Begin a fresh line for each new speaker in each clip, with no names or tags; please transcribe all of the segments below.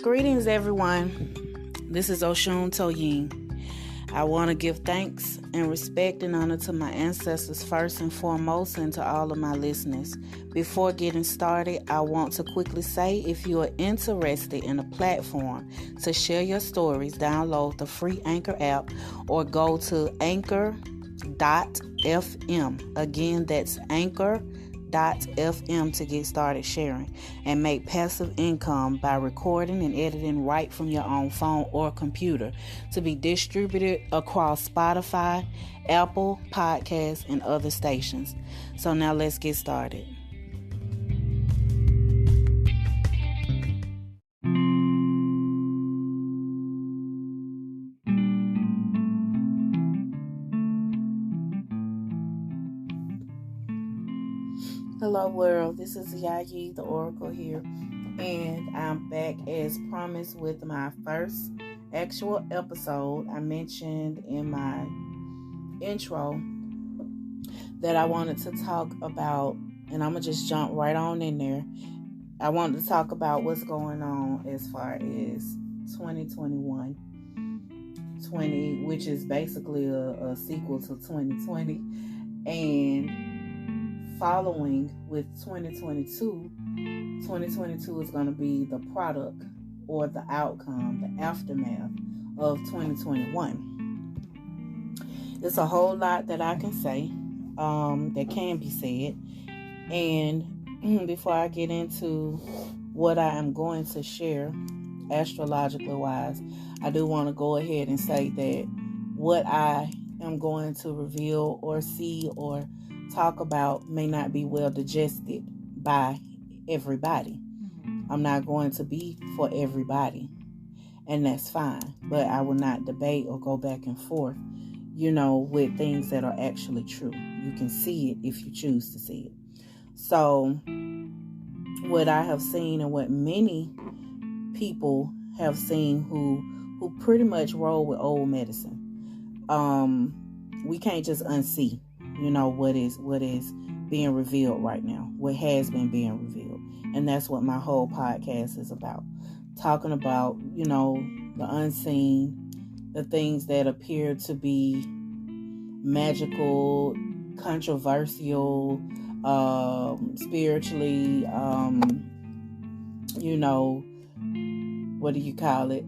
Greetings, everyone. This is Osuntoyin. I want to give thanks and respect and honor to my ancestors first and foremost, and to all of my listeners. Before getting started, I want to quickly say if you are interested in a platform to share your stories, download the free Anchor app or go to anchor.fm. Again, that's anchor.fm to get started sharing and make passive income by recording and editing right from your own phone or computer to be distributed across Spotify, Apple Podcasts, and other stations. So now let's get started. Hello world, this is Yayi, the Oracle here, and I'm back as promised with my first actual episode. I mentioned in my intro that I wanted to talk about, and I'm going to just jump right on in there. I wanted to talk about what's going on as far as 2021, which is basically a sequel to 2020, and following with 2022 is going to be the product or the outcome, the aftermath of 2021. It's a whole lot that I can say, that can be said. And before I get into what I am going to share, astrologically wise, I do want to go ahead and say that what I am going to reveal or see or talk about may not be well digested by everybody. I'm not going to be for everybody, and that's fine. But I will not debate or go back and forth, with things that are actually true. You can see it if you choose to see it. So what I have seen and what many people have seen who pretty much roll with old medicine, we can't just unsee what is being revealed right now, what has been being revealed. And that's what my whole podcast is about. Talking about, the unseen, the things that appear to be magical, controversial, spiritually, what do you call it?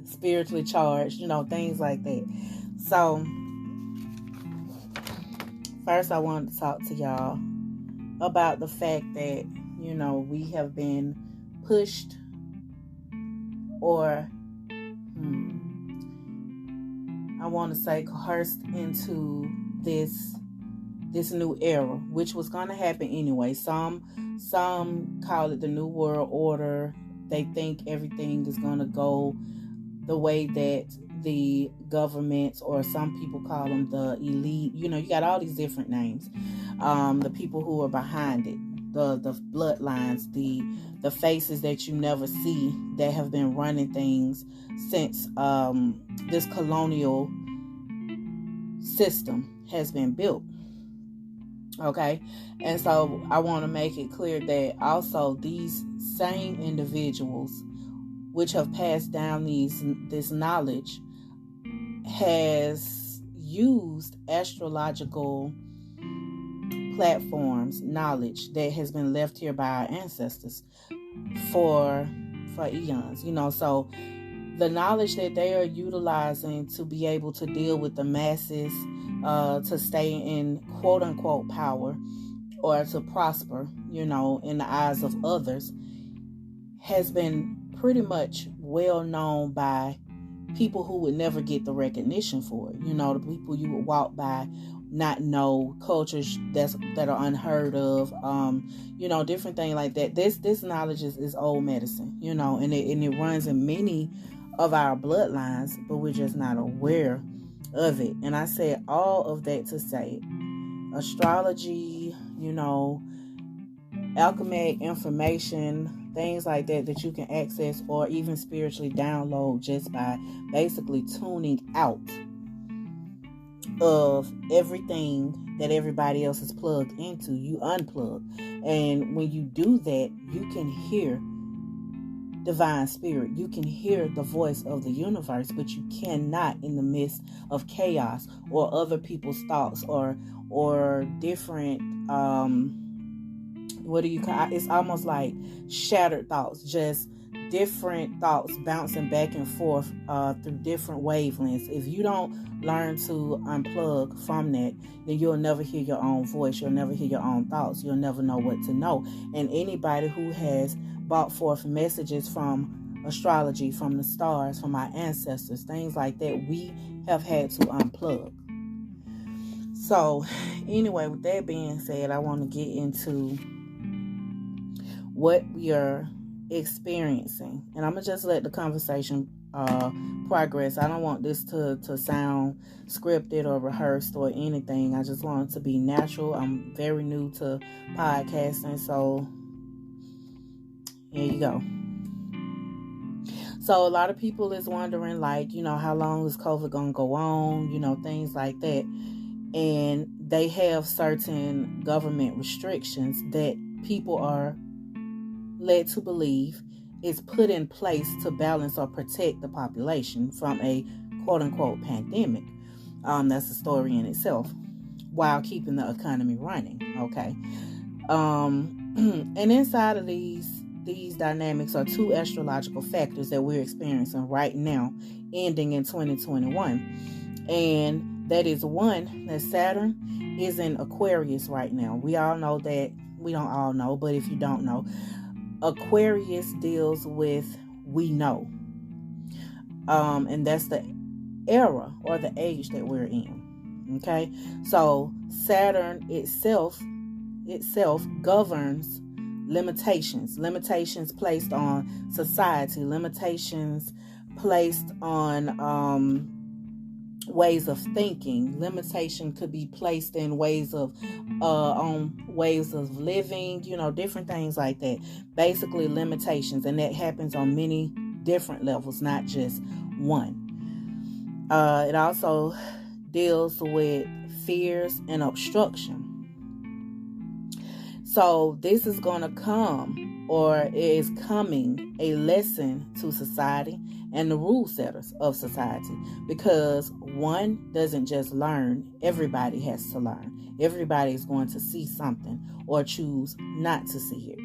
Spiritually charged, things like that. So first, I wanted to talk to y'all about the fact that, we have been pushed or, I want to say coerced into this new era, which was going to happen anyway. Some call it the New World Order. They think everything is going to go the way that the governments, or some people call them the elite, you got all these different names, the people who are behind it, the bloodlines, the faces that you never see, that have been running things since this colonial system has been built. Okay, and so I want to make it clear that also these same individuals which have passed down this knowledge has used astrological platforms, knowledge that has been left here by our ancestors for eons. So the knowledge that they are utilizing to be able to deal with the masses, to stay in quote unquote power, or to prosper, in the eyes of others, has been pretty much well known by people who would never get the recognition for it. The people you would walk by, not know, cultures that are unheard of, different things like that. This knowledge is old medicine, and it runs in many of our bloodlines, but we're just not aware of it. And I said all of that to say astrology, alchemic information, things like that you can access or even spiritually download just by basically tuning out of everything that everybody else is plugged into. You unplug, and when you do that, you can hear divine spirit. You can hear the voice of the universe, but you cannot in the midst of chaos or other people's thoughts or different what do you call it? It's almost like shattered thoughts, just different thoughts bouncing back and forth through different wavelengths. If you don't learn to unplug from that, then you'll never hear your own voice. You'll never hear your own thoughts. You'll never know what to know. And anybody who has brought forth messages from astrology, from the stars, from our ancestors, things like that, we have had to unplug. So anyway, with that being said, I want to get into what we are experiencing, and I'm gonna just let the conversation progress. I don't want this to sound scripted or rehearsed or anything. I just want it to be natural. I'm very new to podcasting, so here you go. So a lot of people is wondering, like, how long is COVID gonna go on, things like that. And they have certain government restrictions that people are led to believe is put in place to balance or protect the population from a quote-unquote pandemic. That's a story in itself, while keeping the economy running. Okay. And inside of these dynamics are two astrological factors that we're experiencing right now, ending in 2021. And that is one, that Saturn is in Aquarius right now. We all know that. We don't all know, but if you don't know, Aquarius deals with we know. And that's the era or the age that we're in. Okay? So Saturn itself governs limitations placed on society, limitations placed on ways of thinking. Limitation could be placed in ways of on ways of living, different things like that. Basically limitations, and that happens on many different levels, not just one. It also deals with fears and obstruction. So this is going to come, or is coming, a lesson to society and the rule setters of society, because one doesn't just learn, everybody has to learn. Everybody is going to see something or choose not to see it.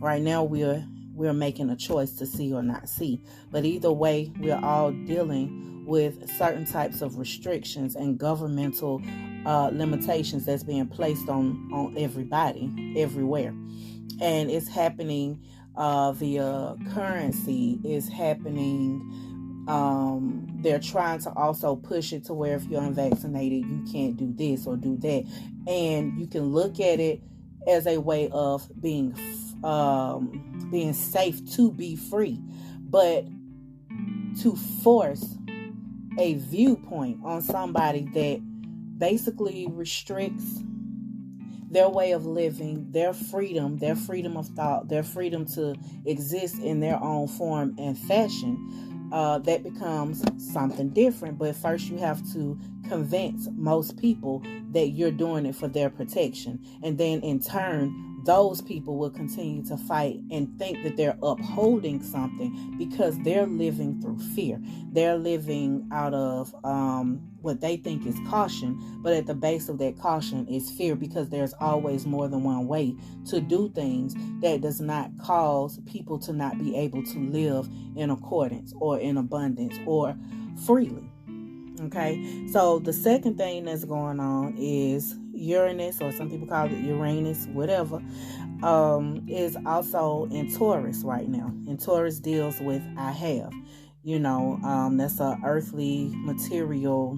Right now we're making a choice to see or not see, but either way we're all dealing with certain types of restrictions and governmental limitations that's being placed on everybody everywhere. And it's happening via currency. Is happening. They're trying to also push it to where if you're unvaccinated, you can't do this or do that. And you can look at it as a way of being safe to be free, but to force a viewpoint on somebody that basically restricts their way of living, their freedom of thought, their freedom to exist in their own form and fashion, that becomes something different. But first you have to convince most people that you're doing it for their protection. And then in turn, those people will continue to fight and think that they're upholding something because they're living through fear. They're living out of what they think is caution, but at the base of that caution is fear, because there's always more than one way to do things that does not cause people to not be able to live in accordance or in abundance or freely. Okay, so the second thing that's going on is Uranus, or some people call it Uranus, whatever, is also in Taurus right now. And Taurus deals with I have. That's a earthly material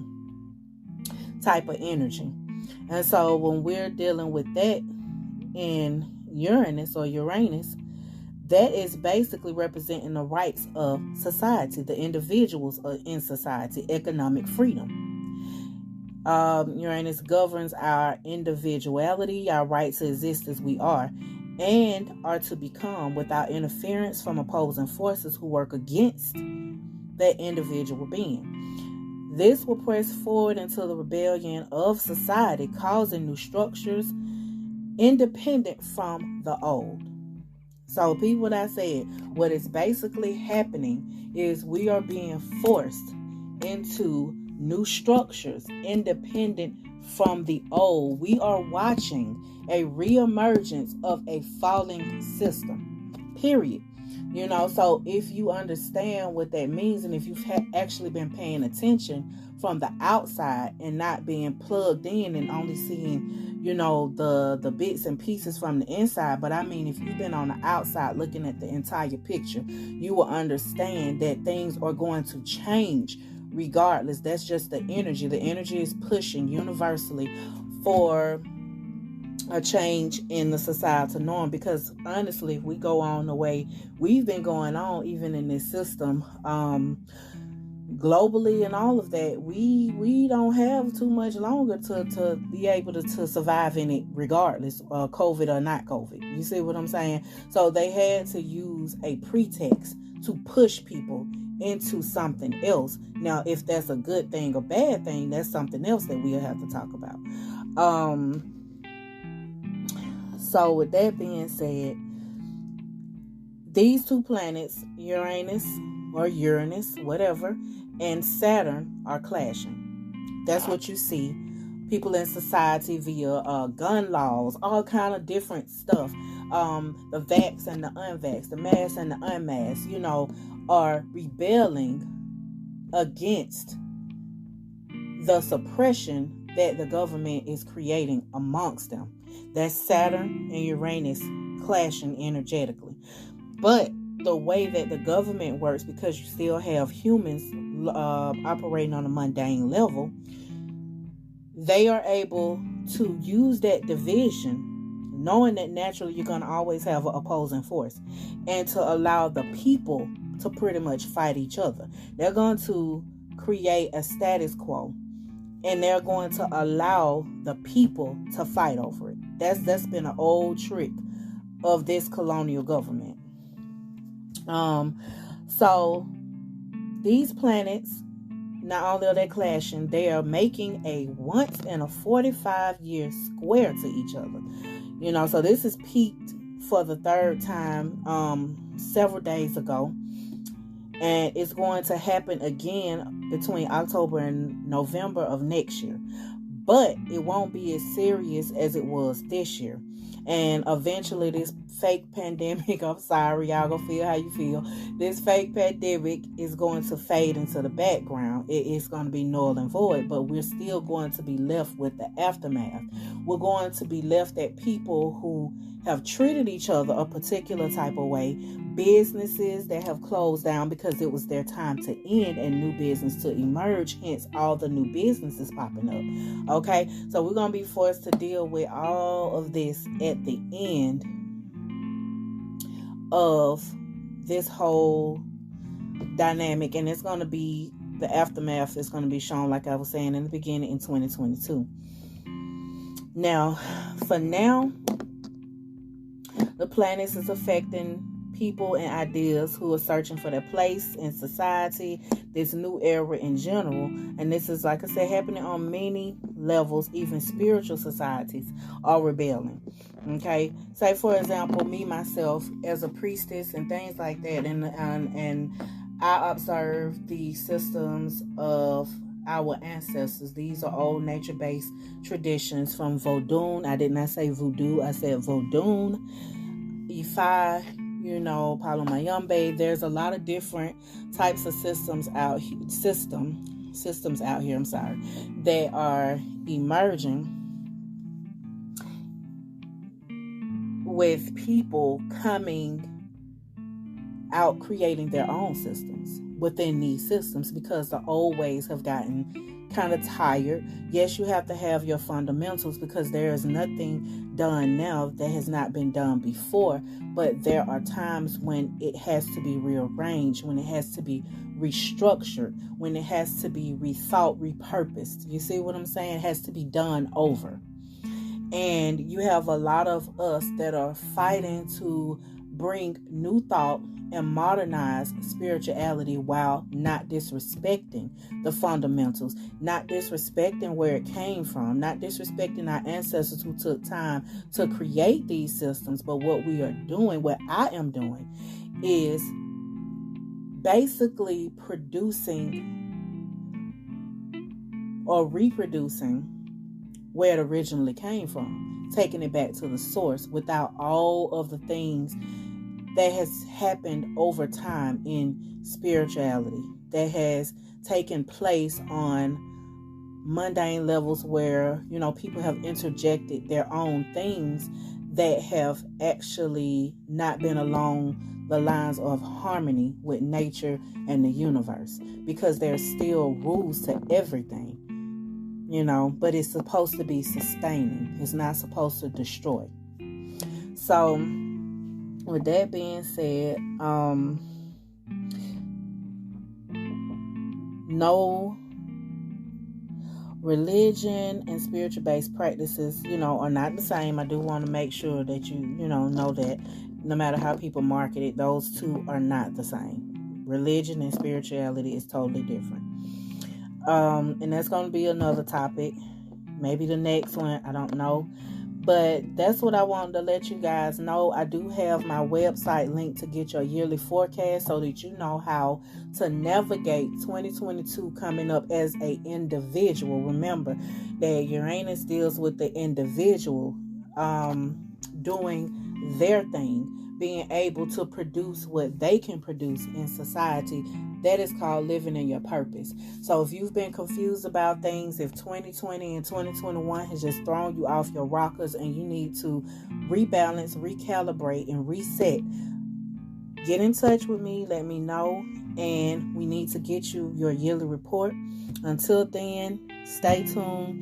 type of energy. And so when we're dealing with that in Uranus or Uranus, that is basically representing the rights of society, the individuals in society, economic freedom. Uranus governs our individuality, our right to exist as we are, and are to become without interference from opposing forces who work against that individual being. This will press forward into the rebellion of society, causing new structures independent from the old. So people that said what is basically happening is we are being forced into new structures independent from the old. We are watching a re-emergence of a falling system, period. So if you understand what that means, and if you've actually been paying attention from the outside and not being plugged in and only seeing the bits and pieces from the inside, but I mean, if you've been on the outside looking at the entire picture, you will understand that things are going to change regardless. That's just the energy. The energy is pushing universally for a change in the societal norm, because honestly, if we go on the way we've been going on, even in this system, globally and all of that, we don't have too much longer to be able to survive in it, regardless of COVID or not COVID. You see what I'm saying? So they had to use a pretext to push people into something else. Now, if that's a good thing or bad thing, that's something else that we'll have to talk about. So with that being said, these two planets, Uranus, whatever, and Saturn are clashing. That's what you see. People in society via gun laws, all kind of different stuff. The vax and the unvax, the mask and the unmasked, are rebelling against the suppression that the government is creating amongst them. That's Saturn and Uranus clashing energetically. But the way that the government works, because you still have humans operating on a mundane level, they are able to use that division, knowing that naturally you're going to always have an opposing force, and to allow the people to pretty much fight each other. They're going to create a status quo, and they're going to allow the people to fight over it. That's been an old trick of this colonial government. So these planets, not only are they clashing, they are making a once in a 45-year square to each other. So this is peaked for the third time several days ago, and it's going to happen again between October and November of next year. But it won't be as serious as it was this year. And eventually this fake pandemic, I'm sorry, y'all gonna feel how you feel. This fake pandemic is going to fade into the background. It is going to be null and void, but we're still going to be left with the aftermath. We're going to be left at people who have treated each other a particular type of way, businesses that have closed down because it was their time to end and new business to emerge, hence all the new businesses popping up. Okay, so we're going to be forced to deal with all of this at the end of this whole dynamic, and it's going to be, the aftermath is going to be shown, like I was saying in the beginning, in 2022. Now, for now, the planets is affecting people and ideas who are searching for their place in society, this new era in general. And this is, like I said, happening on many levels. Even spiritual societies are rebelling. Okay, say for example, me myself as a priestess and things like that, and I observe the systems of our ancestors. These are old nature-based traditions from Vodun. I did not say voodoo, I said Vodun, Ifa, Palomayombe. There's a lot of different types of systems out here, that are emerging with people coming out creating their own systems within these systems, because the old ways have gotten kind of tired. Yes, you have to have your fundamentals, because there is nothing done now that has not been done before, but there are times when it has to be rearranged, when it has to be restructured, when it has to be rethought, repurposed. You see what I'm saying? It has to be done over. And you have a lot of us that are fighting to bring new thought and modernize spirituality while not disrespecting the fundamentals, not disrespecting where it came from, not disrespecting our ancestors who took time to create these systems. But what we are doing, what I am doing, is basically producing or reproducing where it originally came from, taking it back to the source without all of the things that has happened over time in spirituality, that has taken place on mundane levels where, people have interjected their own things that have actually not been along the lines of harmony with nature and the universe, because there's still rules to everything, but it's supposed to be sustaining. It's not supposed to destroy. So with that being said, no religion and spiritual based practices, are not the same. I do want to make sure that you know that no matter how people market it, those two are not the same. Religion and spirituality is totally different. And that's going to be another topic, maybe the next one, I don't know. But that's what I wanted to let you guys know. I do have my website linked to get your yearly forecast so that you know how to navigate 2022 coming up as an individual. Remember that Uranus deals with the individual doing their thing, being able to produce what they can produce in society. That is called living in your purpose. So if you've been confused about things, if 2020 and 2021 has just thrown you off your rockers and you need to rebalance, recalibrate, and reset, get in touch with me. Let me know. And we need to get you your yearly report. Until then, stay tuned.